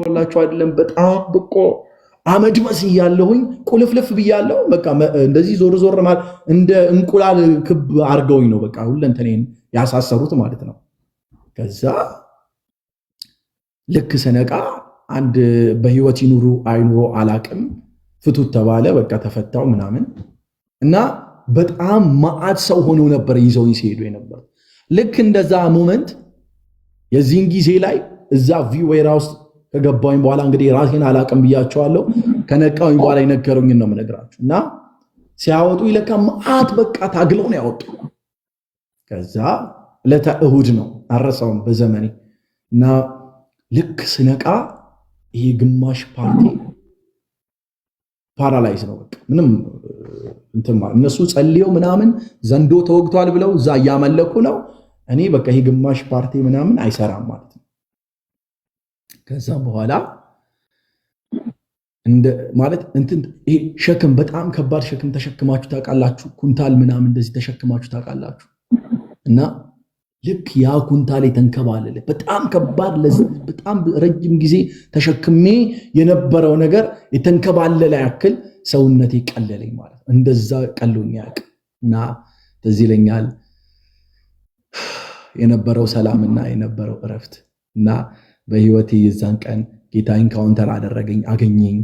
እያወራሁላችሁ አይደለም። በጣም ብቆ አመድ መስያለሁኝ፣ ቁልፍልፍ ብያለሁ። በቃ እንደዚህ ዞር ዞር ማለት እንደ እንቁላል ክብ አድርገውኝ ነው በቃ ሁለንተኔን ያሳሰሩት ማለት ነው። ከዛ ልክ ስነቃ አንድ በህይወት ይኑሩ አይኑሮ አላቅም ፍቱት ተባለ። በቃ ተፈታው ምናምን እና በጣም ማአት ሰው ሆኖ ነበር ይዘውኝ ሲሄዱ የነበር። ልክ እንደዛ ሞመንት የዚህን ጊዜ ላይ እዛ ቪዌራ ውስጥ ከገባኝ በኋላ እንግዲህ ራሴን አላቅም ብያቸዋለሁ። ከነቃውኝ በኋላ የነገሩኝን ነው የምነግራችሁ። እና ሲያወጡ ይለካ ማአት በቃ ታግለው ነው ያወጡ። ከዛ ዕለተ እሁድ ነው አረሳውም በዘመኔ። እና ልክ ስነቃ ይሄ ግማሽ ፓርቲ ፓራላይዝ ነው በቃ ምንም እንትን ማለት እነሱ ጸልየው ምናምን ዘንዶ ተወግቷል ብለው እዛ እያመለኩ ነው። እኔ በቃ ይሄ ግማሽ ፓርቲ ምናምን አይሰራም ማለት ነው። ከዛ በኋላ እንደ ማለት እንትን ይሄ ሸክም በጣም ከባድ ሸክም ተሸክማችሁ ታውቃላችሁ? ኩንታል ምናምን እንደዚህ ተሸክማችሁ ታውቃላችሁ? እና ልክ ያ ኩንታል የተንከባለለ በጣም ከባድ በጣም ረጅም ጊዜ ተሸክሜ የነበረው ነገር የተንከባለለ ያክል ሰውነቴ ቀለለኝ ማለት ነው። እንደዛ ቀሎኝ ያውቅ እና ትዝ ይለኛል የነበረው ሰላምና የነበረው እረፍት እና በህይወቴ የዛን ቀን ጌታ ኢንካውንተር አደረገኝ፣ አገኘኝ።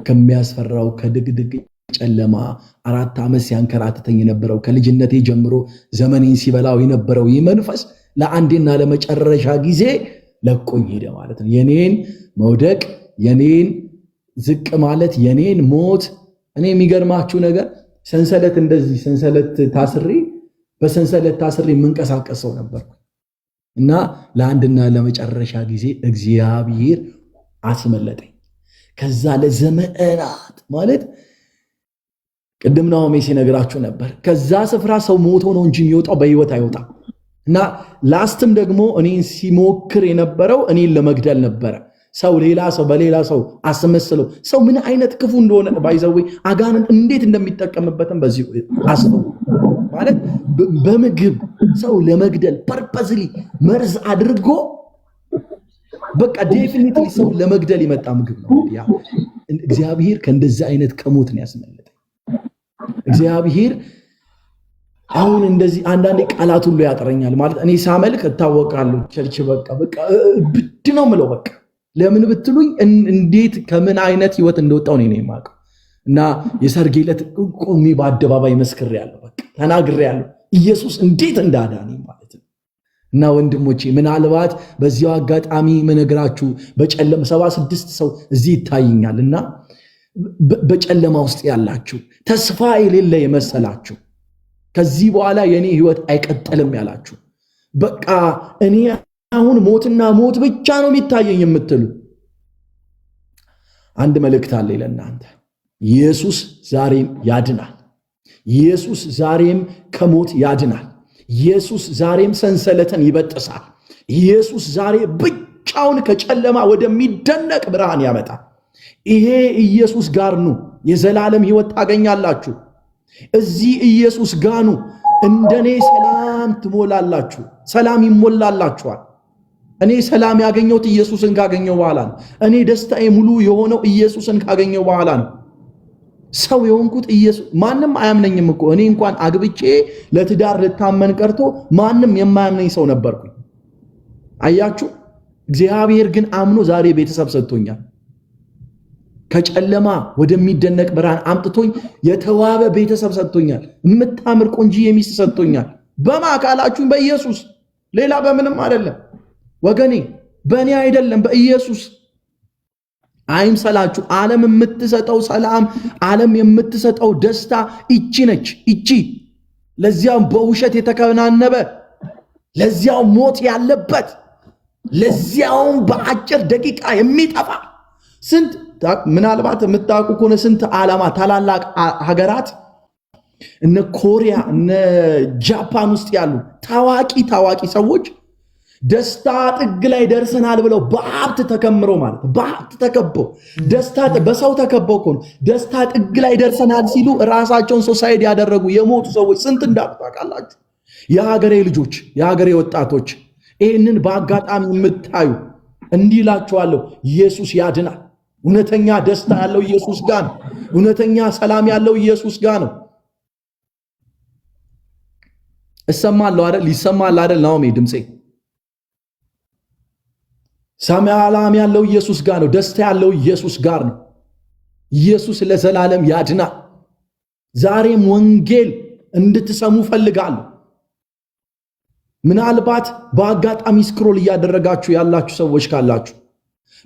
ከሚያስፈራው ከድግድግ ጨለማ 4 ዓመት ሲያንከራተተኝ የነበረው ከልጅነቴ ጀምሮ ዘመኔን ሲበላው የነበረው ይህ መንፈስ ለአንዴና ለመጨረሻ ጊዜ ለቆኝ ሄደ ማለት ነው። የኔን መውደቅ፣ የኔን ዝቅ ማለት፣ የኔን ሞት። እኔ የሚገርማችሁ ነገር ሰንሰለት እንደዚህ ሰንሰለት ታስሬ በሰንሰለት ታስሬ የምንቀሳቀሰው ነበርኩ እና ለአንድና ለመጨረሻ ጊዜ እግዚአብሔር አስመለጠኝ። ከዛ ለዘመናት ማለት ቅድም ናሆሜ ሲነግራችሁ ነበር፣ ከዛ ስፍራ ሰው ሞቶ ነው እንጂ የሚወጣው በህይወት አይወጣም። እና ላስትም ደግሞ እኔን ሲሞክር የነበረው እኔን ለመግደል ነበረ። ሰው ሌላ ሰው በሌላ ሰው አስመስለው ሰው ምን አይነት ክፉ እንደሆነ ባይዘዌ አጋንንት እንዴት እንደሚጠቀምበትም በዚህ አስበው። ማለት በምግብ ሰው ለመግደል ፐርፐዝሊ መርዝ አድርጎ በቃ ዴፊኒትሊ ሰው ለመግደል የመጣ ምግብ ነው። ያ እግዚአብሔር ከእንደዚህ አይነት ከሞት ነው ያስመለጠኝ። እግዚአብሔር አሁን እንደዚህ አንዳንዴ ቃላት ሁሉ ያጠረኛል። ማለት እኔ ሳመልክ እታወቃለሁ። ቸርች በቃ ብድ ነው ምለው በቃ ለምን ብትሉኝ እንዴት ከምን አይነት ህይወት እንደወጣው ነው የማውቀው። እና የሰርጌ ዕለት ቆሜ በአደባባይ መስክሬያለሁ፣ በቃ ተናግሬያለሁ ኢየሱስ እንዴት እንዳዳነኝ ማለት ነው። እና ወንድሞቼ ምናልባት በዚያው አጋጣሚ መነግራችሁ በጨለማ 76 ሰው እዚህ ይታየኛል እና በጨለማ ውስጥ ያላችሁ ተስፋ የሌለ የመሰላችሁ ከዚህ በኋላ የኔ ህይወት አይቀጥልም ያላችሁ በቃ እኔ አሁን ሞትና ሞት ብቻ ነው የሚታየኝ የምትሉ አንድ መልእክት አለ ለእናንተ። ኢየሱስ ዛሬም ያድናል። ኢየሱስ ዛሬም ከሞት ያድናል። ኢየሱስ ዛሬም ሰንሰለትን ይበጥሳል። ኢየሱስ ዛሬ ብቻውን ከጨለማ ወደሚደነቅ ብርሃን ያመጣል። ይሄ ኢየሱስ ጋር ኑ፣ የዘላለም ህይወት ታገኛላችሁ። እዚህ ኢየሱስ ጋር ኑ፣ እንደኔ ሰላም ትሞላላችሁ፣ ሰላም ይሞላላችኋል። እኔ ሰላም ያገኘሁት ኢየሱስን ካገኘው በኋላ ነው። እኔ ደስታዬ ሙሉ የሆነው ኢየሱስን ካገኘው በኋላ ነው። ሰው የሆንኩት ኢየሱስ ማንም አያምነኝም እኮ እኔ እንኳን አግብቼ ለትዳር ልታመን ቀርቶ ማንም የማያምነኝ ሰው ነበርኩኝ። አያችሁ፣ እግዚአብሔር ግን አምኖ ዛሬ ቤተሰብ ሰጥቶኛል። ከጨለማ ወደሚደነቅ ብርሃን አምጥቶኝ የተዋበ ቤተሰብ ሰጥቶኛል። የምታምር ቆንጂዬ ሚስት ሰጥቶኛል። በማካላችሁኝ በኢየሱስ ሌላ በምንም አይደለም ወገኔ፣ በእኔ አይደለም በኢየሱስ። አይምሰላችሁ። ዓለም የምትሰጠው ሰላም፣ ዓለም የምትሰጠው ደስታ እቺ ነች። እቺ ለዚያው በውሸት የተከናነበ፣ ለዚያው ሞት ያለበት፣ ለዚያው በአጭር ደቂቃ የሚጠፋ ስንት ምናልባት የምታውቁ ከሆነ ስንት ዓላማ ታላላቅ ሀገራት እነ ኮሪያ እነ ጃፓን ውስጥ ያሉ ታዋቂ ሰዎች ደስታ ጥግ ላይ ደርሰናል ብለው በሀብት ተከምሮ ማለት በሀብት ተከበው ደስታ በሰው ተከበው እኮ ደስታ ጥግ ላይ ደርሰናል ሲሉ ራሳቸውን ሶሳይድ ያደረጉ የሞቱ ሰዎች ስንት እንዳጣቃላችሁ። የሀገሬ ልጆች፣ የሀገሬ ወጣቶች ይህንን በአጋጣሚ የምታዩ እንዲህ እላችኋለሁ፣ ኢየሱስ ያድናል። እውነተኛ ደስታ ያለው ኢየሱስ ጋር ነው። እውነተኛ ሰላም ያለው ኢየሱስ ጋር ነው። እሰማለሁ አይደል? ይሰማል አይደል? ናኦሚ ድምጼ ሰላም ያለው ኢየሱስ ጋር ነው። ደስታ ያለው ኢየሱስ ጋር ነው። ኢየሱስ ለዘላለም ያድናል። ዛሬም ወንጌል እንድትሰሙ ፈልጋለሁ። ምናልባት በአጋጣሚ ስክሮል እያደረጋችሁ ያላችሁ ሰዎች ካላችሁ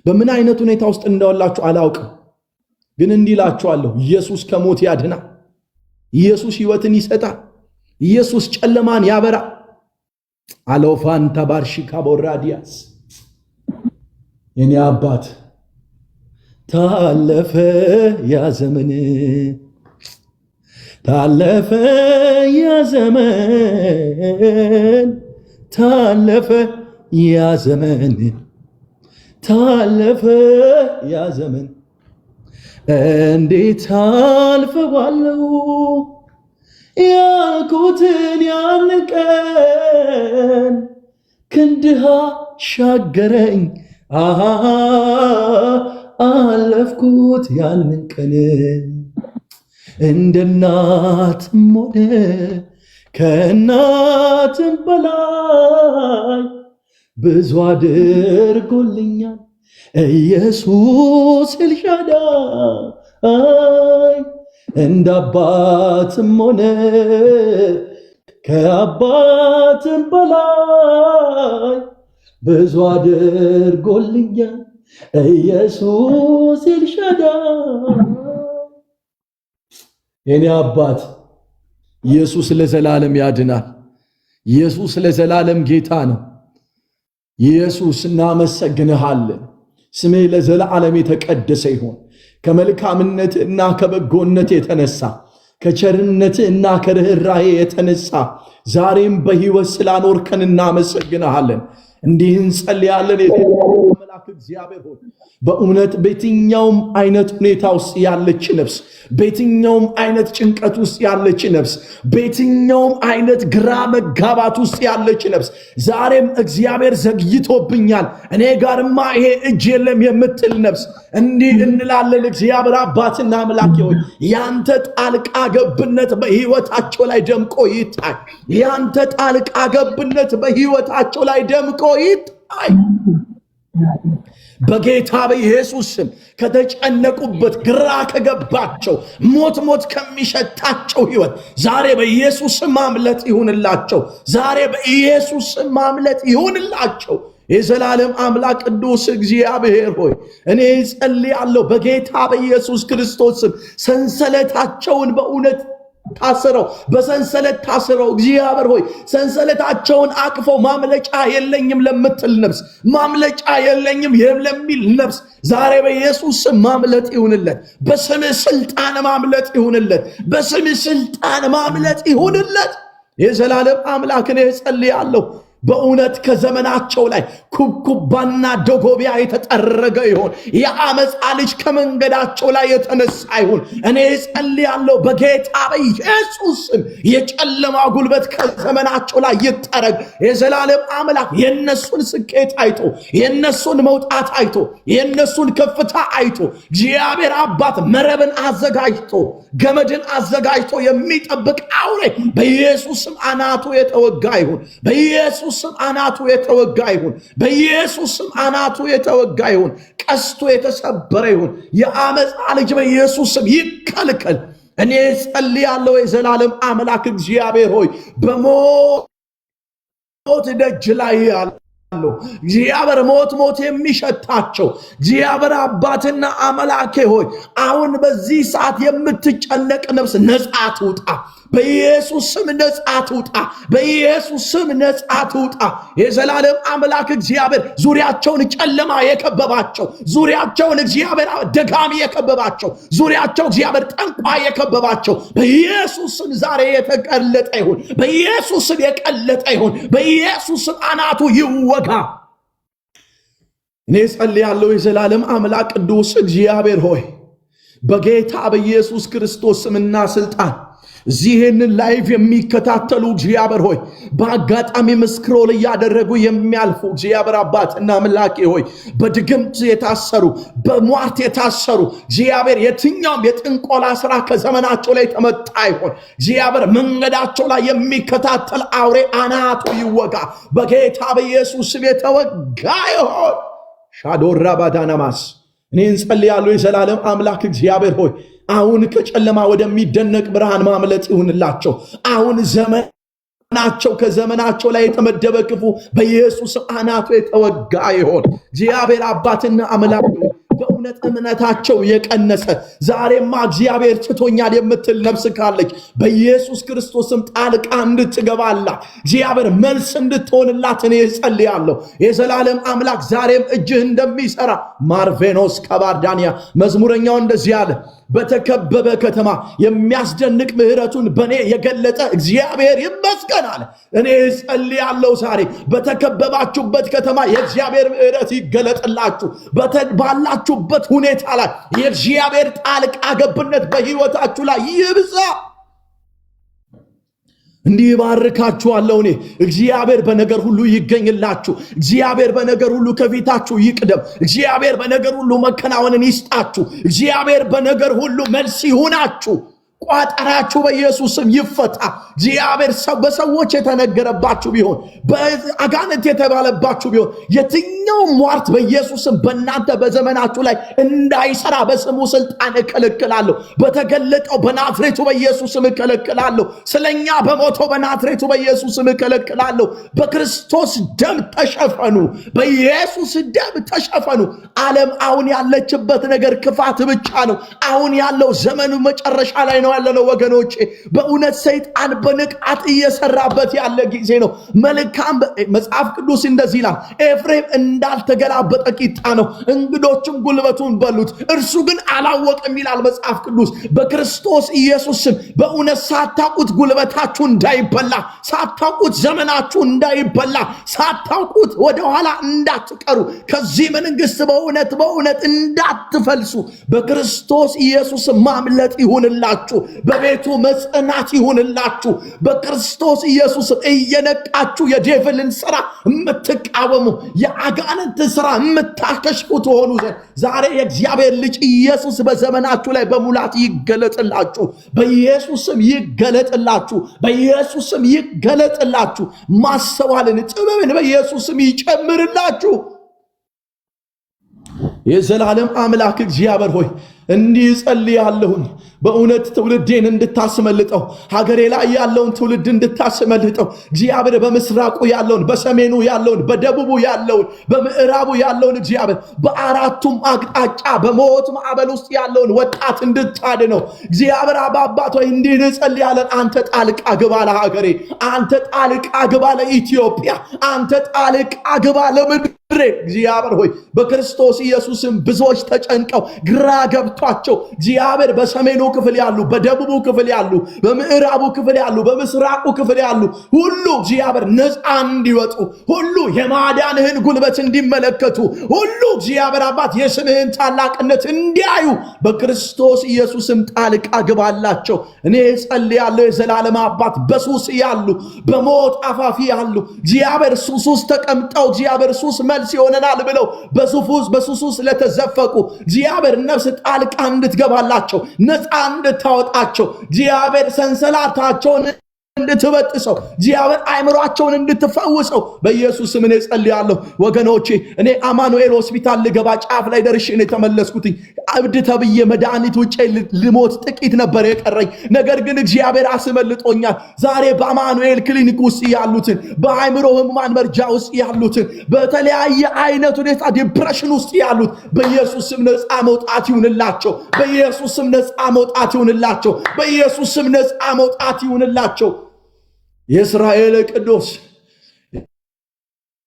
በምን አይነት ሁኔታ ውስጥ እንደዋላችሁ አላውቅም፣ ግን እንዲህ እላችኋለሁ፣ ኢየሱስ ከሞት ያድናል። ኢየሱስ ሕይወትን ይሰጣል። ኢየሱስ ጨለማን ያበራል። አሎፋን ተባርሺ ካቦራዲያስ የኔ አባት ታለፈ ያ ዘመን፣ ታለፈ ያ ዘመን፣ ታለፈ ያ ዘመን፣ ታለፈ ያ ዘመን። እንዴት አልፈዋለሁ ያልኩትን ያን ቀን፣ ክንድህ ሻገረኝ አለፍኩት ያንን ቀን። እንደ እናትም ሆነ ከእናትም በላይ ብዙ አድርጎልኛል ኢየሱስ ኤልሻዳይ። እንደ አባትም ሆነ ከአባትም በላይ ብዙ አድርጎልኛል ኢየሱስ ኤልሻዳይ። የኔ አባት ኢየሱስ ለዘላለም ያድናል። ኢየሱስ ለዘላለም ጌታ ነው። ኢየሱስ እናመሰግንሃለን። ስሜ ለዘላለም የተቀደሰ ይሁን። ከመልካምነትና ከበጎነት የተነሳ ከቸርነትና ከርኅራኄ የተነሳ ዛሬም በሕይወት ስላኖርከን እናመሰግንሃለን። እንዲህ እንጸልያለን። መልአክ እግዚአብሔር ሆይ በእውነት በየትኛውም አይነት ሁኔታ ውስጥ ያለች ነፍስ፣ በየትኛውም አይነት ጭንቀት ውስጥ ያለች ነፍስ፣ በየትኛውም አይነት ግራ መጋባት ውስጥ ያለች ነፍስ ዛሬም እግዚአብሔር ዘግይቶብኛል፣ እኔ ጋርማ ይሄ እጅ የለም የምትል ነፍስ እንዲህ እንላለን። እግዚአብሔር አባትና አምላኬ ሆይ ያንተ ጣልቃ ገብነት በሕይወታቸው ላይ ደምቆ ይታይ። ያንተ ጣልቃ ገብነት በሕይወታቸው ላይ ደምቆ ይታይ። በጌታ በኢየሱስ ስም ከተጨነቁበት ግራ ከገባቸው ሞት ከሚሸታቸው ሕይወት ዛሬ በኢየሱስ ስም ማምለጥ ይሁንላቸው። ዛሬ በኢየሱስ ስም ማምለጥ ይሁንላቸው። የዘላለም አምላክ ቅዱስ እግዚአብሔር ሆይ እኔ ጸልያለሁ በጌታ በኢየሱስ ክርስቶስ ስም ሰንሰለታቸውን በእውነት ታስረው በሰንሰለት ታስረው እግዚአብሔር ሆይ ሰንሰለታቸውን አቅፈው ማምለጫ የለኝም ለምትል ነፍስ፣ ማምለጫ የለኝም ለሚል ነፍስ ዛሬ በኢየሱስ ስም ማምለጥ ይሁንለት። በስምህ ስልጣን ማምለጥ ይሁንለት። በስምህ ስልጣን ማምለጥ ይሁንለት። የዘላለም አምላክ እኔ ጸልያለሁ በእውነት ከዘመናቸው ላይ ኩብኩባና ደጎቢያ የተጠረገ ይሆን። የአመፃ ልጅ ከመንገዳቸው ላይ የተነሳ ይሁን። እኔ ጸልያለሁ በጌታ በኢየሱስ ስም የጨለማ ጉልበት ከዘመናቸው ላይ ይጠረግ። የዘላለም አምላክ የነሱን ስኬት አይቶ፣ የነሱን መውጣት አይቶ፣ የነሱን ከፍታ አይቶ እግዚአብሔር አባት መረብን አዘጋጅቶ ገመድን አዘጋጅቶ የሚጠብቅ አውሬ በኢየሱስ ስም አናቱ የተወጋ ይሁን። በኢየሱስ ስም አናቱ የተወጋ ይሁን። በኢየሱስ ስም አናቱ የተወጋ ይሁን። ቀስቱ የተሰበረ ይሁን። የአመፃ ልጅ በኢየሱስ ስም ይከልከል። እኔ ጸልያለሁ የዘላለም አምላክ እግዚአብሔር ሆይ በሞት ደጅ ላይ ያለው እግዚአብሔር ሞት የሚሸታቸው እግዚአብሔር አባትና አምላኬ ሆይ አሁን በዚህ ሰዓት የምትጨነቅ ነፍስ ነጻ ትውጣ። በኢየሱስ ስም ነጻ ትውጣ። በኢየሱስ ስም ነጻ ትውጣ። የዘላለም አምላክ እግዚአብሔር ዙሪያቸውን ጨለማ የከበባቸው፣ ዙሪያቸውን እግዚአብሔር ደጋሚ የከበባቸው፣ ዙሪያቸው እግዚአብሔር ጠንቋይ የከበባቸው በኢየሱስ ስም ዛሬ የተቀለጠ ይሁን። በኢየሱስ ስም የቀለጠ ይሁን። በኢየሱስ ስም አናቱ ይወጋ። እኔ ጸልያለሁ የዘላለም አምላክ ቅዱስ እግዚአብሔር ሆይ በጌታ በኢየሱስ ክርስቶስ ስምና ስልጣን ይህንን ላይፍ የሚከታተሉ እግዚአብሔር ሆይ በአጋጣሚ ስክሮል እያደረጉ የሚያልፉ እግዚአብሔር አባትና አምላኬ ሆይ በድግምት የታሰሩ በሟርት የታሰሩ እግዚአብሔር የትኛውም የጥንቆላ ስራ ከዘመናቸው ላይ ተመታ ይሆን እግዚአብሔር መንገዳቸው ላይ የሚከታተል አውሬ አናቱ ይወጋ በጌታ በኢየሱስ ስም የተወጋ ይሆን። ሻዶራ ባዳናማስ እኔ እንጸልያለሁ የዘላለም አምላክ እግዚአብሔር ሆይ አሁን ከጨለማ ወደሚደነቅ ብርሃን ማምለጥ ይሁንላቸው። አሁን ዘመናቸው ከዘመናቸው ላይ የተመደበ ክፉ በኢየሱስ አናቱ የተወጋ ይሆን። እግዚአብሔር አባትና አምላክ በእውነት እምነታቸው የቀነሰ ዛሬማ እግዚአብሔር ትቶኛል የምትል ነፍስ ካለች በኢየሱስ ክርስቶስም ጣልቃ እንድትገባላ እግዚአብሔር መልስ እንድትሆንላት እኔ እጸልያለሁ። የዘላለም አምላክ ዛሬም እጅህ እንደሚሰራ ማርቬኖስ ከባርዳንያ መዝሙረኛው እንደዚህ አለ፣ በተከበበ ከተማ የሚያስደንቅ ምህረቱን በኔ የገለጠ እግዚአብሔር ይመስገን አለ። እኔ እጸልያለሁ ዛሬ በተከበባችሁበት ከተማ የእግዚአብሔር ምህረት ይገለጥላችሁ። ባላችሁበት ሁኔታ ላይ የእግዚአብሔር ጣልቃ ገብነት በሕይወታችሁ ላይ ይብዛ። እንዲህ ባርካችኋለሁ። እኔ እግዚአብሔር በነገር ሁሉ ይገኝላችሁ። እግዚአብሔር በነገር ሁሉ ከፊታችሁ ይቅደም። እግዚአብሔር በነገር ሁሉ መከናወንን ይስጣችሁ። እግዚአብሔር በነገር ሁሉ መልስ ይሁናችሁ። ቋጠራችሁ በኢየሱስም ይፈታ። እግዚአብሔር በሰዎች የተነገረባችሁ ቢሆን በአጋንንት የተባለባችሁ ቢሆን የትኛው ሟርት በኢየሱስም በእናንተ በዘመናችሁ ላይ እንዳይሰራ በስሙ ስልጣን እከለክላለሁ። በተገለጠው በናዝሬቱ በኢየሱስም እከለክላለሁ። ስለኛ በሞተው በናዝሬቱ በኢየሱስም እከለክላለሁ። በክርስቶስ ደም ተሸፈኑ፣ በኢየሱስ ደም ተሸፈኑ። ዓለም አሁን ያለችበት ነገር ክፋት ብቻ ነው። አሁን ያለው ዘመኑ መጨረሻ ላይ ነው ያለነው ወገኖቼ። በእውነት ሰይጣን በንቃት እየሰራበት ያለ ጊዜ ነው። መልካም መጽሐፍ ቅዱስ እንደዚህ ይላል፣ ኤፍሬም እንዳልተገላበጠ ቂጣ ነው፣ እንግዶችም ጉልበቱን በሉት፣ እርሱ ግን አላወቅም ይላል መጽሐፍ ቅዱስ። በክርስቶስ ኢየሱስ ስም በእውነት ሳታውቁት ጉልበታችሁ እንዳይበላ፣ ሳታውቁት ዘመናችሁ እንዳይበላ፣ ሳታውቁት ወደኋላ እንዳትቀሩ፣ ከዚህ መንግስት በእውነት እንዳትፈልሱ በክርስቶስ ኢየሱስ ማምለጥ ይሁንላችሁ። በቤቱ መጽናት ይሁንላችሁ። በክርስቶስ ኢየሱስ እየነቃችሁ የዴቭልን ሥራ የምትቃወሙ የአጋንንት ሥራ የምታከሽፉ ትሆኑ ዘንድ ዛሬ የእግዚአብሔር ልጅ ኢየሱስ በዘመናችሁ ላይ በሙላት ይገለጥላችሁ። በኢየሱስም ይገለጥላችሁ። በኢየሱስም ይገለጥላችሁ። ማስተዋልን ጥበብን በኢየሱስም ይጨምርላችሁ። የዘላለም አምላክ እግዚአብሔር ሆይ እንዲህ ጸልያለሁኝ። በእውነት ትውልዴን እንድታስመልጠው፣ ሀገሬ ላይ ያለውን ትውልድ እንድታስመልጠው እግዚአብሔር በምስራቁ ያለውን፣ በሰሜኑ ያለውን፣ በደቡቡ ያለውን፣ በምዕራቡ ያለውን እግዚአብሔር በአራቱም አቅጣጫ በሞት ማዕበል ውስጥ ያለውን ወጣት እንድታድነው እግዚአብሔር አባት ሆይ እንዲህ እንጸልያለን። አንተ ጣልቃ ግባ ለሀገሬ፣ አንተ ጣልቃ ግባ ለኢትዮጵያ፣ አንተ ጣልቃ ግባ ለምድር እግዚአብሔር ሆይ በክርስቶስ ኢየሱስም ብዙዎች ተጨንቀው ግራ ገብቷቸው እግዚአብሔር በሰሜኑ ክፍል ያሉ፣ በደቡቡ ክፍል ያሉ፣ በምዕራቡ ክፍል ያሉ፣ በምስራቁ ክፍል ያሉ ሁሉ እግዚአብሔር ነፃ እንዲወጡ፣ ሁሉ የማዳንህን ጉልበት እንዲመለከቱ፣ ሁሉ እግዚአብሔር አባት የስምህን ታላቅነት እንዲያዩ በክርስቶስ ኢየሱስም ጣልቃ ግባላቸው። እኔ ጸልያለሁ የዘላለም አባት በሱስ ያሉ፣ በሞት አፋፊ ያሉ እግዚአብሔር ሱስ ውስጥ ተቀምጠው እግዚአብሔር ሱስ መልስ ይሆነናል ብለው በሱስ ውስጥ ለተዘፈቁ እግዚአብሔር ነፍስ ጣልቃ እንድትገባላቸው፣ ነፃ እንድታወጣቸው እግዚአብሔር ሰንሰላታቸውን እንድትበጥሰው እግዚአብሔር አእምሯቸውን እንድትፈውሰው በኢየሱስ ስም ጸልያለሁ። ወገኖቼ እኔ አማኑኤል ሆስፒታል ልገባ ጫፍ ላይ ደርሼ ነው የተመለስኩት። እብድ ተብዬ መድኃኒት ውጪ ልሞት ጥቂት ነበር የቀረኝ። ነገር ግን እግዚአብሔር አስመልጦኛል። ዛሬ በአማኑኤል ክሊኒክ ውስጥ ያሉትን፣ በአእምሮ ህሙማን መርጃ ውስጥ ያሉትን፣ በተለያየ አይነት ሁኔታ ዲፕሬሽን ውስጥ ያሉት በኢየሱስ ስም ነፃ መውጣት ይሁንላቸው። በኢየሱስ ስም ነፃ መውጣት ይሁንላቸው። በኢየሱስ ስም ነፃ መውጣት ይሁንላቸው። የእስራኤል ቅዱስ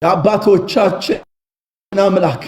የአባቶቻችን አምላክ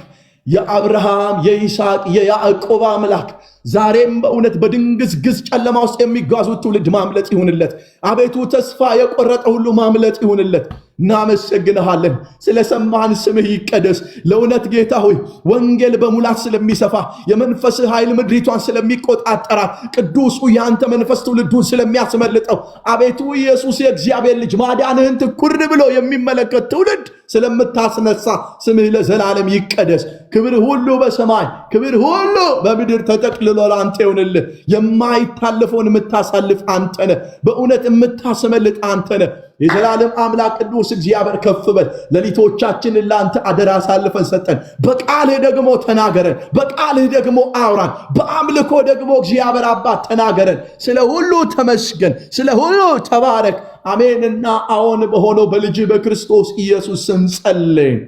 የአብርሃም የይስሐቅ የያዕቆብ አምላክ ዛሬም በእውነት በድንግዝግዝ ጨለማ ውስጥ የሚጓዙት ትውልድ ማምለጥ ይሁንለት። አቤቱ ተስፋ የቆረጠ ሁሉ ማምለጥ ይሁንለት። እናመሰግንሃለን። ስለሰማህን ስምህ ይቀደስ። ለእውነት ጌታ ሆይ ወንጌል በሙላት ስለሚሰፋ የመንፈስህ ኃይል ምድሪቷን ስለሚቆጣጠራት ቅዱሱ የአንተ መንፈስ ትውልዱን ስለሚያስመልጠው አቤቱ ኢየሱስ የእግዚአብሔር ልጅ ማዳንህን ትኩር ብሎ የሚመለከት ትውልድ ስለምታስነሳ ስምህ ለዘላለም ይቀደስ። ክብር ሁሉ በሰማይ ክብር ሁሉ በምድር ተጠቅልሎ ለአንተ ይሁንልህ። የማይታለፈውን የምታሳልፍ አንተ ነህ። በእውነት የምታስመልጥ አንተ ነህ። የዘላለም አምላክ ቅዱስ እግዚአብሔር ከፍ በል። ሌሊቶቻችንን ለአንተ አደራ አሳልፈን ሰጠን። በቃልህ ደግሞ ተናገረን፣ በቃልህ ደግሞ አውራን፣ በአምልኮ ደግሞ እግዚአብሔር አባት ተናገረን። ስለ ሁሉ ተመስገን፣ ስለ ሁሉ ተባረክ። አሜንና አዎን በሆነው በልጅ በክርስቶስ ኢየሱስ ስም ጸለይን።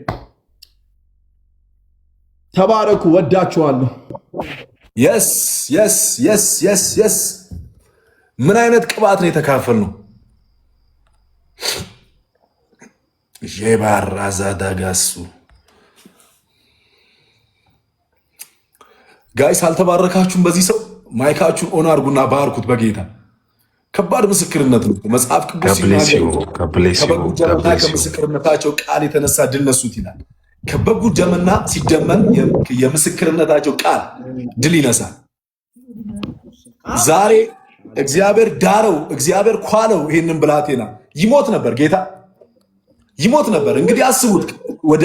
ተባረኩ። ወዳችኋለሁ። የስ የስ የስ የስ የስ ምን አይነት ቅባት ነው የተካፈልነው? ጄባራዛዳጋሱ ጋይስ አልተባረካችሁም? በዚህ ሰው ማይካችሁን ኦን አድርጉና ባርኩት በጌታ ከባድ ምስክርነት ነው። መጽሐፍ ቅዱስ ከበጉ ደምና ከምስክርነታቸው ቃል የተነሳ ድል ነሱት ይላል። ከበጉ ደምና ሲደመን የምስክርነታቸው ቃል ድል ይነሳል። ዛሬ እግዚአብሔር ዳረው፣ እግዚአብሔር ኳለው። ይህንን ብላቴና ይሞት ነበር፣ ጌታ ይሞት ነበር። እንግዲህ አስቡት፣ ወደ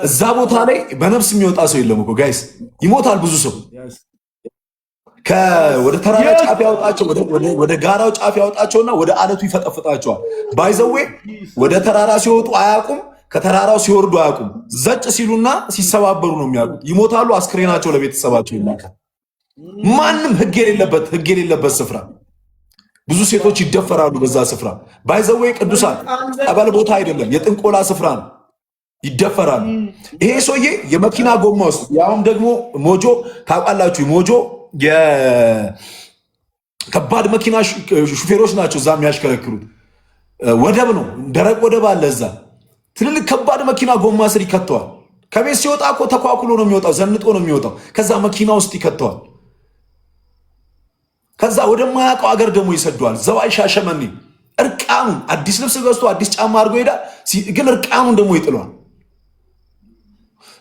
እዛ ቦታ ላይ በነፍስ የሚወጣ ሰው የለም እኮ ጋይስ፣ ይሞታል ብዙ ሰው። ወደ ተራራ ጫፍ ያወጣቸው፣ ወደ ጋራው ጫፍ ያወጣቸውና ወደ አለቱ ይፈጠፍጣቸዋል። ባይዘዌ ወደ ተራራ ሲወጡ አያውቁም፣ ከተራራው ሲወርዱ አያውቁም። ዘጭ ሲሉና ሲሰባበሩ ነው የሚያውቁት። ይሞታሉ። አስክሬናቸው ለቤተሰባቸው ይላካል። ማንም ህግ የሌለበት ስፍራ ብዙ ሴቶች ይደፈራሉ በዛ ስፍራ። ባይዘዌ ቅዱሳን ጠበል ቦታ አይደለም፣ የጥንቆላ ስፍራ ነው። ይደፈራሉ። ይሄ ሰውዬ የመኪና ጎማ ውስጥ ያውም ደግሞ ሞጆ ታውቃላችሁ፣ ሞጆ የከባድ መኪና ሹፌሮች ናቸው እዛ የሚያሽከረክሩት። ወደብ ነው፣ ደረቅ ወደብ አለ እዛ። ትልልቅ ከባድ መኪና ጎማ ስር ይከተዋል። ከቤት ሲወጣ እኮ ተኳኩሎ ነው የሚወጣው፣ ዘንጦ ነው የሚወጣው። ከዛ መኪና ውስጥ ይከተዋል። ከዛ ወደማያውቀው አገር ደግሞ ይሰደዋል። ዘዋይ ሻሸመኔ እርቃኑን አዲስ ልብስ ገዝቶ አዲስ ጫማ አድርጎ ሄዳል። ግን እርቃኑን ደግሞ ይጥለዋል።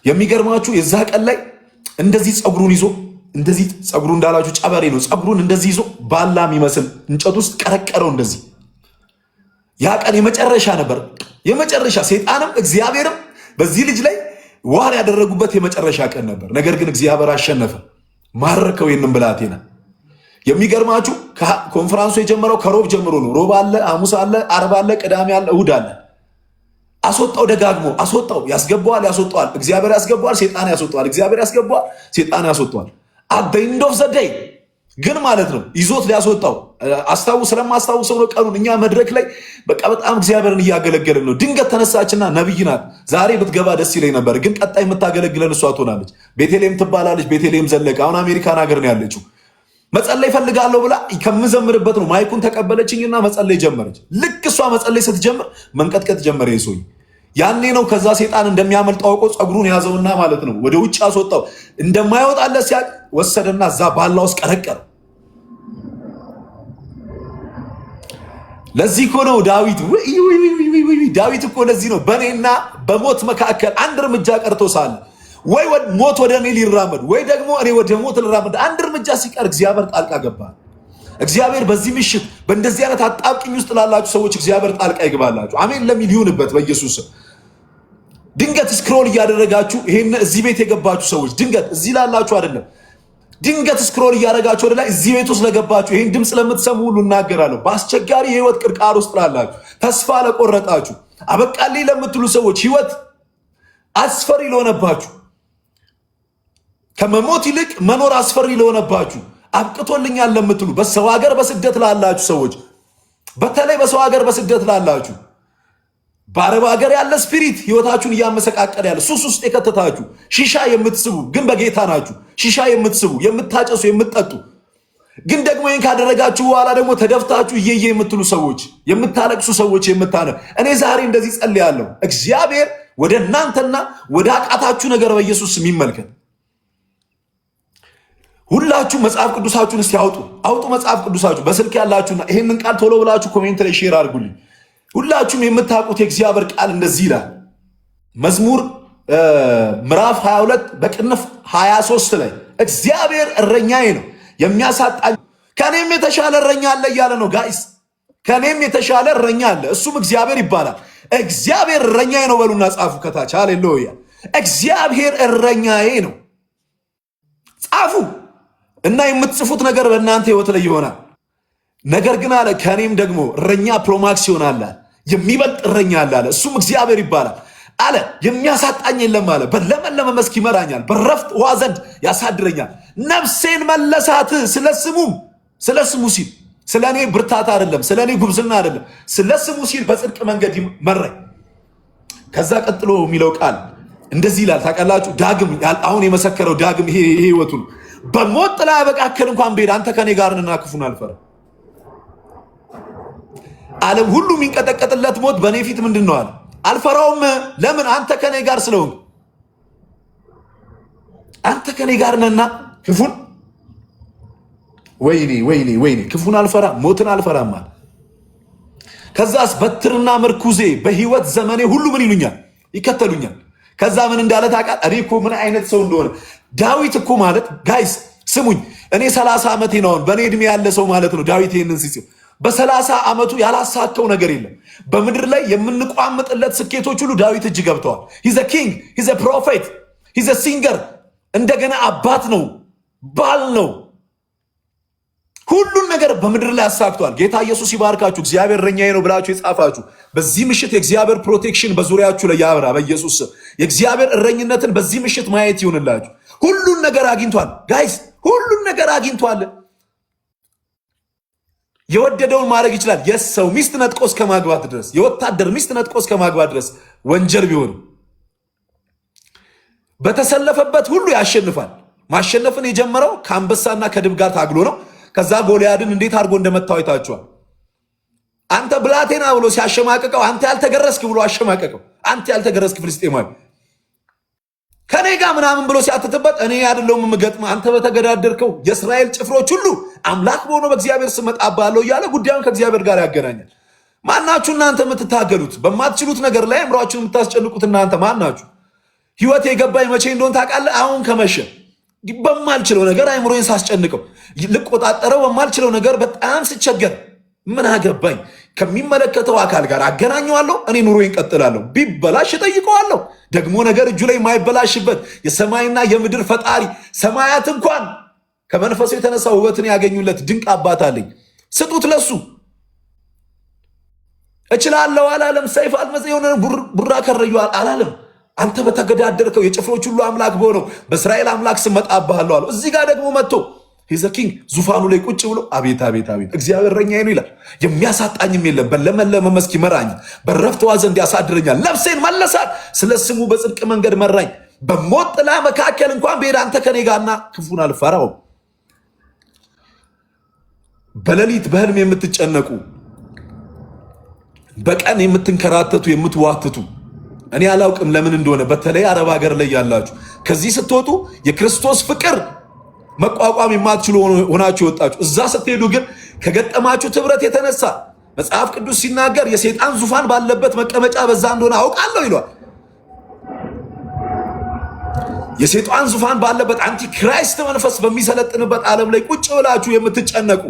የሚገርማችሁ የዛ ቀን ላይ እንደዚህ ፀጉሩን ይዞ እንደዚህ ፀጉሩ እንዳላችሁ ጨበሬ ነው። ፀጉሩን እንደዚህ ይዞ ባላ የሚመስል እንጨት ውስጥ ቀረቀረው እንደዚህ። ያ ቀን የመጨረሻ ነበር፣ የመጨረሻ ሰይጣንም እግዚአብሔርም በዚህ ልጅ ላይ ዋር ያደረጉበት የመጨረሻ ቀን ነበር። ነገር ግን እግዚአብሔር አሸነፈ፣ ማረከው ይህንን ብላቴና። የሚገርማችሁ ኮንፈራንሱ የጀመረው ከሮብ ጀምሮ ነው። ሮብ አለ፣ ሐሙስ አለ፣ ዓርብ አለ፣ ቅዳሜ አለ፣ እሑድ አለ። አስወጣው፣ ደጋግሞ አስወጣው። ያስገባዋል፣ ያስወጣዋል። እግዚአብሔር ያስገባዋል፣ ሰይጣን ያስወጣዋል። እግዚአብሔር ያስገባዋል፣ ሰይጣን ያስወጣዋል። አደይንዶ ዘደይ ግን ማለት ነው ይዞት ሊያስወጣው ስለማስታውሰው ነው ቀኑን። እኛ መድረክ ላይ በቃ በጣም እግዚአብሔርን እያገለገልን ነው። ድንገት ተነሳችና ነብይ ናት፣ ዛሬ ብትገባ ደስ ይለኝ ነበር፣ ግን ቀጣይ የምታገለግለን እሷ ትሆናለች። ቤተልሔም ትባላለች። ቤተልሔም ዘለቀ አሁን አሜሪካን ሀገር ነው ያለችው። መጸለይ ፈልጋለሁ ብላ ከምዘምርበት ነው ማይኩን ተቀበለችኝና መጸለይ ጀመረች። ልክ እሷ መጸለይ ስትጀምር መንቀጥቀጥ ጀመረ የሰውዬ። ያኔ ነው ከዛ ሰይጣን እንደሚያመልጥ አውቆ ፀጉሩን ያዘውና ማለት ነው ወደ ውጭ አስወጣው። እንደማይወጣለት ሲያቅ ወሰደና እዛ ባላ ውስጥ ቀረቀረ። ለዚህ እኮ ነው ዳዊት እኮ ለዚህ ነው በእኔና በሞት መካከል አንድ እርምጃ ቀርቶ ሳለ ወይ ሞት ወደ እኔ ሊራመድ ወይ ደግሞ እኔ ወደ ሞት ልራመድ አንድ እርምጃ ሲቀር እግዚአብሔር ጣልቃ ገባ። እግዚአብሔር በዚህ ምሽት በእንደዚህ አይነት አጣብቅኝ ውስጥ ላላችሁ ሰዎች እግዚአብሔር ጣልቃ ይግባላችሁ። አሜን ለሚል ይሁንበት በኢየሱስ። ድንገት ስክሮል እያደረጋችሁ ይሄን እዚህ ቤት የገባችሁ ሰዎች ድንገት እዚህ ላላችሁ አይደለም፣ ድንገት ስክሮል እያደረጋችሁ ወደ ላይ እዚህ ቤት ውስጥ ለገባችሁ ይሄን ድምፅ ለምትሰሙ ሁሉ እናገራለሁ። በአስቸጋሪ የህይወት ቅርቃር ውስጥ ላላችሁ፣ ተስፋ ለቆረጣችሁ፣ አበቃልኝ ለምትሉ ሰዎች፣ ህይወት አስፈሪ ለሆነባችሁ፣ ከመሞት ይልቅ መኖር አስፈሪ ለሆነባችሁ፣ አብቅቶልኛል ለምትሉ፣ በሰው ሀገር በስደት ላላችሁ ሰዎች፣ በተለይ በሰው ሀገር በስደት ላላችሁ፣ በአረብ ሀገር ያለ ስፒሪት ህይወታችሁን እያመሰቃቀለ ያለ ሱስ ውስጥ የከተታችሁ፣ ሺሻ የምትስቡ ግን በጌታ ናችሁ፣ ሺሻ የምትስቡ የምታጨሱ የምትጠጡ ግን ደግሞ ይህን ካደረጋችሁ በኋላ ደግሞ ተደፍታችሁ እየየ የምትሉ ሰዎች፣ የምታለቅሱ ሰዎች፣ እኔ ዛሬ እንደዚህ ጸልያለሁ። እግዚአብሔር ወደ እናንተና ወደ አቃታችሁ ነገር በኢየሱስ ስም ይመልከት። ሁላችሁ መጽሐፍ ቅዱሳችሁን እስቲ አውጡ መጽሐፍ ቅዱሳችሁ በስልክ ያላችሁና ይሄንን ቃል ቶሎ ብላችሁ ኮሜንት ላይ ሼር አድርጉልኝ። ሁላችሁም የምታውቁት የእግዚአብሔር ቃል እንደዚህ ይላል። መዝሙር ምዕራፍ 22 በቅንፍ 23 ላይ እግዚአብሔር እረኛዬ ነው የሚያሳጣኝ፣ ከኔም የተሻለ እረኛ አለ እያለ ነው ጋይስ። ከኔም የተሻለ እረኛ አለ፣ እሱም እግዚአብሔር ይባላል። እግዚአብሔር እረኛዬ ነው በሉና ጻፉ ከታች። ሃሌሉያ! እግዚአብሔር እረኛዬ ነው ጻፉ እና የምትጽፉት ነገር በእናንተ ህይወት ላይ ይሆናል። ነገር ግን አለ ከኔም ደግሞ እረኛ ፕሮማክስ ይሆናል፣ የሚበልጥ እረኛ አለ አለ፣ እሱም እግዚአብሔር ይባላል አለ። የሚያሳጣኝ የለም አለ። በለመለመ መስክ ይመራኛል፣ በረፍት ውኃ ዘንድ ያሳድረኛል። ነፍሴን መለሳት ስለ ስሙ ሲል፣ ስለ እኔ ብርታት አይደለም፣ ስለ እኔ ጉብዝና አይደለም፣ ስለ ስሙ ሲል በጽድቅ መንገድ መራኝ። ከዛ ቀጥሎ የሚለው ቃል እንደዚህ ይላል ታውቃላችሁ። ዳግም አሁን የመሰከረው ዳግም ይሄ ህይወቱ ነው። በሞት ጥላ መካከል እንኳን ብሄድ አንተ ከኔ ጋር ነህና ክፉን አልፈራም። ዓለም ሁሉ የሚንቀጠቀጥለት ሞት በእኔ ፊት ምንድን ነው አለ? አልፈራውም። ለምን? አንተ ከኔ ጋር ስለሆንክ። አንተ ከኔ ጋር ነህና ክፉን ወይኔ ክፉን አልፈራም፣ ሞትን አልፈራም አለ። ከዛስ በትርና ምርኩዜ በህይወት ዘመኔ ሁሉ ምን ይሉኛል? ይከተሉኛል። ከዛ ምን እንዳለ ታውቃለህ? እኔ እኮ ምን አይነት ሰው እንደሆነ ዳዊት እኮ ማለት ጋይስ ስሙኝ፣ እኔ 30 ዓመቴ ነው በእኔ እድሜ ያለ ሰው ማለት ነው ዳዊት ይህንን ሲጽፍ በ30 ዓመቱ ያላሳካው ነገር የለም። በምድር ላይ የምንቋምጥለት ስኬቶች ሁሉ ዳዊት እጅ ገብተዋል። ሂዘ ኪንግ፣ ሂዘ ፕሮፌት፣ ሂዘ ሲንገር፣ እንደገና አባት ነው፣ ባል ነው። ሁሉን ነገር በምድር ላይ አሳክቷል። ጌታ ኢየሱስ ይባርካችሁ። እግዚአብሔር እረኛዬ ነው ብላችሁ የጻፋችሁ በዚህ ምሽት የእግዚአብሔር ፕሮቴክሽን በዙሪያችሁ ላይ ያብራ በኢየሱስ ስም። የእግዚአብሔር እረኝነትን በዚህ ምሽት ማየት ይሁንላችሁ። ሁሉን ነገር አግኝቷል ጋይስ፣ ሁሉን ነገር አግኝቷል። የወደደውን ማድረግ ይችላል። የሰው ሚስት ነጥቆ እስከ ማግባት ድረስ፣ የወታደር ሚስት ነጥቆ እስከ ማግባት ድረስ ወንጀል ቢሆንም በተሰለፈበት ሁሉ ያሸንፋል። ማሸነፍን የጀመረው ከአንበሳና ከድብ ጋር ታግሎ ነው። ከዛ ጎልያድን እንዴት አድርጎ እንደመታው አይታችኋል። አንተ ብላቴና ብሎ ሲያሸማቀቀው አንተ ያልተገረስክ ብሎ አሸማቀቀው። አንተ ያልተገረስክ ፍልስጤማዊ ከኔ ጋር ምናምን ብሎ ሲያትትበት እኔ አይደለሁም የምገጥምህ አንተ በተገዳደርከው የእስራኤል ጭፍሮች ሁሉ አምላክ በሆነው በእግዚአብሔር ስም እመጣብሃለሁ እያለ ጉዳዩን ከእግዚአብሔር ጋር ያገናኛል። ማናችሁ እናንተ የምትታገሉት በማትችሉት ነገር ላይ አእምሯችሁን የምታስጨንቁት እናንተ ማናችሁ? ህይወት የገባኝ መቼ እንደሆነ ታውቃለህ? አሁን ከመሸ በማልችለው ነገር አእምሮዬን ሳስጨንቀው፣ ልቆጣጠረው በማልችለው ነገር በጣም ስቸገር ምን አገባኝ? ከሚመለከተው አካል ጋር አገናኘዋለሁ። እኔ ኑሮዬን ቀጥላለሁ። ቢበላሽ እጠይቀዋለሁ። ደግሞ ነገር እጁ ላይ የማይበላሽበት የሰማይና የምድር ፈጣሪ ሰማያት እንኳን ከመንፈሱ የተነሳ ውበትን ያገኙለት ድንቅ አባት አለኝ። ስጡት ለሱ። እችላለሁ አላለም። ሰይፍ አልመዘ የሆነ ቡራ ከረዩ አላለም። አንተ በተገዳደርከው የጭፍሮች ሁሉ አምላክ በሆነው በእስራኤል አምላክ ስም እመጣብሃለሁ አለው። እዚህ ጋር ደግሞ መጥቶ ሂዘ ኪንግ ዙፋኑ ላይ ቁጭ ብሎ አቤት አቤት አቤት እግዚአብሔር እረኛዬ ነው ይላል። የሚያሳጣኝም የለም። በለመለመ መስክ ይመራኛል፣ በዕረፍት ውኃ ዘንድ ያሳድረኛል። ነፍሴን መለሳት፣ ስለ ስሙ በጽድቅ መንገድ መራኝ። በሞት ጥላ መካከል እንኳን ብሄድ አንተ ከኔ ጋርና ክፉን አልፈራውም። በሌሊት በህልም የምትጨነቁ፣ በቀን የምትንከራተቱ፣ የምትዋትቱ እኔ አላውቅም ለምን እንደሆነ በተለይ አረብ ሀገር ላይ ያላችሁ ከዚህ ስትወጡ የክርስቶስ ፍቅር መቋቋም የማትችሉ ሆናችሁ የወጣችሁ፣ እዛ ስትሄዱ ግን ከገጠማችሁ ትብረት የተነሳ መጽሐፍ ቅዱስ ሲናገር የሰይጣን ዙፋን ባለበት መቀመጫ በዛ እንደሆነ አውቃለሁ ይሏል። የሰይጣን ዙፋን ባለበት አንቲ ክራይስት መንፈስ በሚሰለጥንበት ዓለም ላይ ቁጭ ብላችሁ የምትጨነቁ፣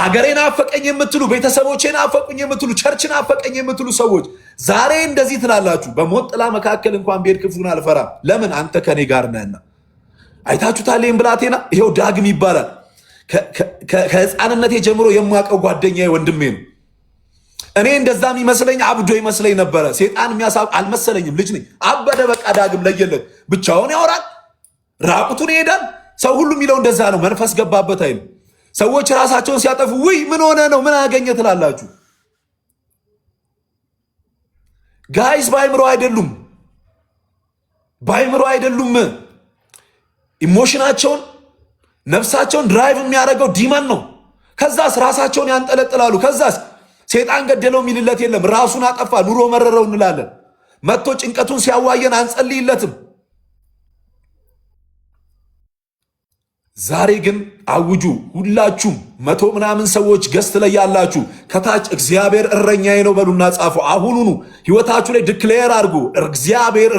አገሬን አፈቀኝ የምትሉ፣ ቤተሰቦቼን አፈቁኝ የምትሉ፣ ቸርችን አፈቀኝ የምትሉ ሰዎች ዛሬ እንደዚህ ትላላችሁ፣ በሞት ጥላ መካከል እንኳን ብሄድ ክፉን አልፈራም። ለምን? አንተ ከኔ ጋር ነህና። አይታችሁታል። ይህም ብላቴና ይሄው ዳግም ይባላል። ከህፃንነቴ ጀምሮ የማውቀው ጓደኛዬ ወንድሜ ነው። እኔ እንደዛም ይመስለኝ አብዶ ይመስለኝ ነበረ። ሴጣን የሚያሳብ አልመሰለኝም። ልጅ ነኝ። አበደ በቃ ዳግም ለየለት። ብቻውን ያወራል፣ ራቁቱን ይሄዳል። ሰው ሁሉ የሚለው እንደዛ ነው። መንፈስ ገባበት አይልም። ሰዎች ራሳቸውን ሲያጠፉ ውይ ምን ሆነ ነው ምን አገኘ ትላላችሁ። ጋይስ ባይምሮ አይደሉም፣ ባይምሮ አይደሉም። ኢሞሽናቸውን ነፍሳቸውን ድራይቭ የሚያደርገው ዲመን ነው። ከዛስ ራሳቸውን ያንጠለጥላሉ። ከዛስ ሴጣን ገደለው የሚልለት የለም። ራሱን አጠፋ፣ ኑሮ መረረው እንላለን። መጥቶ ጭንቀቱን ሲያዋየን አንጸልይለትም። ዛሬ ግን አውጁ። ሁላችሁም 100 ምናምን ሰዎች ገስት ላይ ያላችሁ ከታች እግዚአብሔር እረኛዬ ነው በሉና ጻፉ። አሁኑኑ ህይወታችሁ ላይ ዲክሌር አድርጉ። እግዚአብሔር